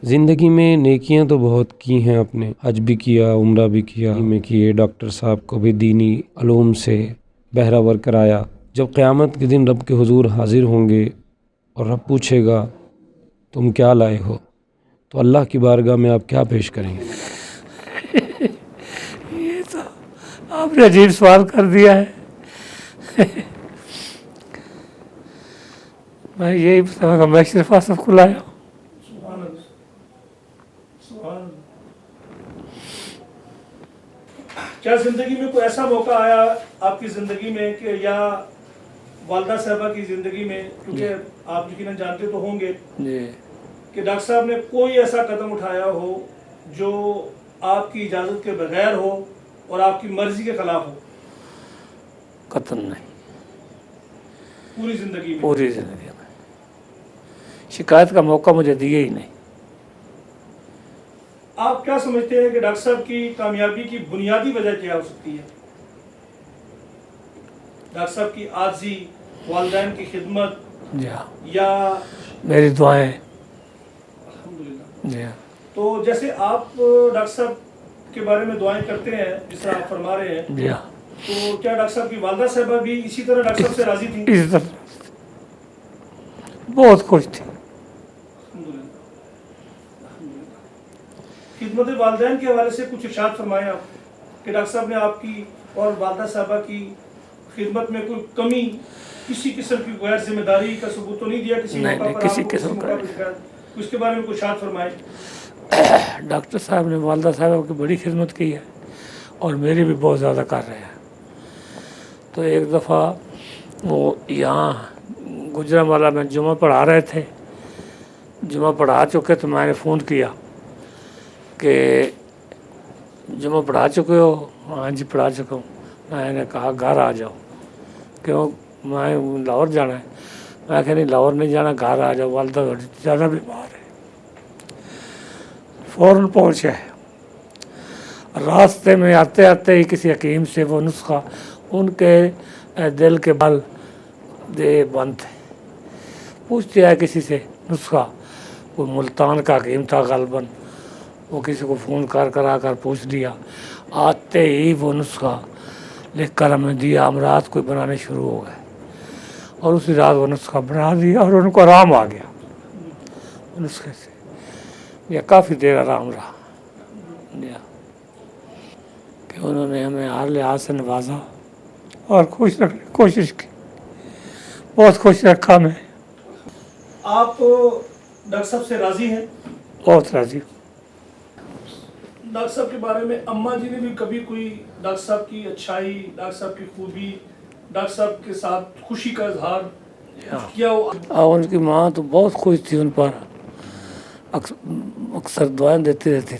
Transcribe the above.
زندگی میں نیکیاں تو بہت کی ہیں، آپ نے حج بھی کیا، عمرہ بھی کیا، میں کیے، ڈاکٹر صاحب کو بھی دینی علوم سے بہراور کرایا۔ جب قیامت کے دن رب کے حضور حاضر ہوں گے اور رب پوچھے گا تم کیا لائے ہو، تو اللہ کی بارگاہ میں آپ کیا پیش کریں گے؟ یہ تو آپ نے عجیب سوال کر دیا ہے۔ میں یہی بتاؤں گا میں صرف آصف کو لایا ہوں۔ کیا زندگی میں کوئی ایسا موقع آیا آپ کی زندگی میں کہ یا والدہ صاحبہ کی زندگی میں، کیونکہ آپ یقیناً جانتے تو ہوں گے کہ ڈاکٹر صاحب نے کوئی ایسا قدم اٹھایا ہو جو آپ کی اجازت کے بغیر ہو اور آپ کی مرضی کے خلاف ہو؟ قطعاً نہیں، پوری زندگی میں؟ پوری زندگی میں شکایت کا موقع مجھے دیا ہی نہیں۔ آپ کیا سمجھتے ہیں کہ ڈاکٹر صاحب کی کامیابی کی بنیادی وجہ کیا ہو سکتی ہے؟ ڈاکٹر صاحب کی عاجزی، والدین کی خدمت، جی ہاں، یا میری دعائیں؟ الحمدللہ۔ جی ہاں، تو جیسے آپ ڈاکٹر صاحب کے بارے میں دعائیں کرتے ہیں جس طرح آپ فرما رہے ہیں، جی ہاں، تو کیا ڈاکٹر صاحب کی والدہ صاحبہ بھی اسی طرح ڈاکٹر صاحب سے راضی تھیں؟ اس طرح بہت خوش تھی۔ خدمت والدین کے حوالے سے کچھ ارشاد فرمائیں آپ کہ ڈاکٹر صاحب نے آپ کی اور والدہ صاحبہ کی خدمت میں کوئی کمی، کسی قسم کی غیر ذمہ داری کا ثبوت تو نہیں دیا کسی موقع پر؟ کسی آپ کو قسم کا موقع پر اس کے بارے میں کچھ ارشاد فرمائیں۔ ڈاکٹر صاحب نے والدہ صاحب کی بڑی خدمت کی ہے اور میری بھی بہت زیادہ کر رہے ہیں۔ تو ایک دفعہ وہ یہاں گجرانوالہ میں جمعہ پڑھا رہے تھے، جمعہ پڑھا چکے تو میں نے فون کیا کہ جمعہ پڑھا چکے ہو؟ ہاں جی پڑھا چکا ہوں۔ میں نے کہا گھر آ جاؤ، کیوں؟ میں لاہور جانا ہے۔ میں کہ نہیں لاہور نہیں جانا، گھر آ جاؤ، والدہ زیادہ بیمار ہے۔ فوراً پہنچے۔ راستے میں آتے آتے ہی کسی حکیم سے وہ نسخہ، ان کے دل کے بل دے بند تھے، پوچھتے آئے کسی سے نسخہ، وہ ملتان کا حکیم تھا غالباً، وہ کسی کو فون کر آ کر پوچھ لیا۔ آتے ہی وہ نسخہ لکھ کر ہمیں دیا، ہم رات کو بنانے شروع ہو گئے اور اسی رات وہ نسخہ بنا دیا اور ان کو آرام آ گیا نسخے سے۔ یہ کافی دیر آرام رہا کہ انہوں نے ہمیں ہر لحاظ سے نوازا اور خوش رکھنے کی کوشش کی، بہت خوش رکھا میں۔ آپ ڈاکٹر صاحب سے راضی ہیں؟ بہت راضی ہوں۔ ڈاکٹر صاحب کے بارے میں اماں جی نے بھی کبھی کوئی ڈاکٹر صاحب کی اچھائی، ڈاکٹر صاحب کی خوبی، ڈاکٹر صاحب کے ساتھ خوشی کا اظہار کیا ہو؟ ان کی ماں تو بہت خوش تھی ان پر، اکثر دعائیں دیتی رہتی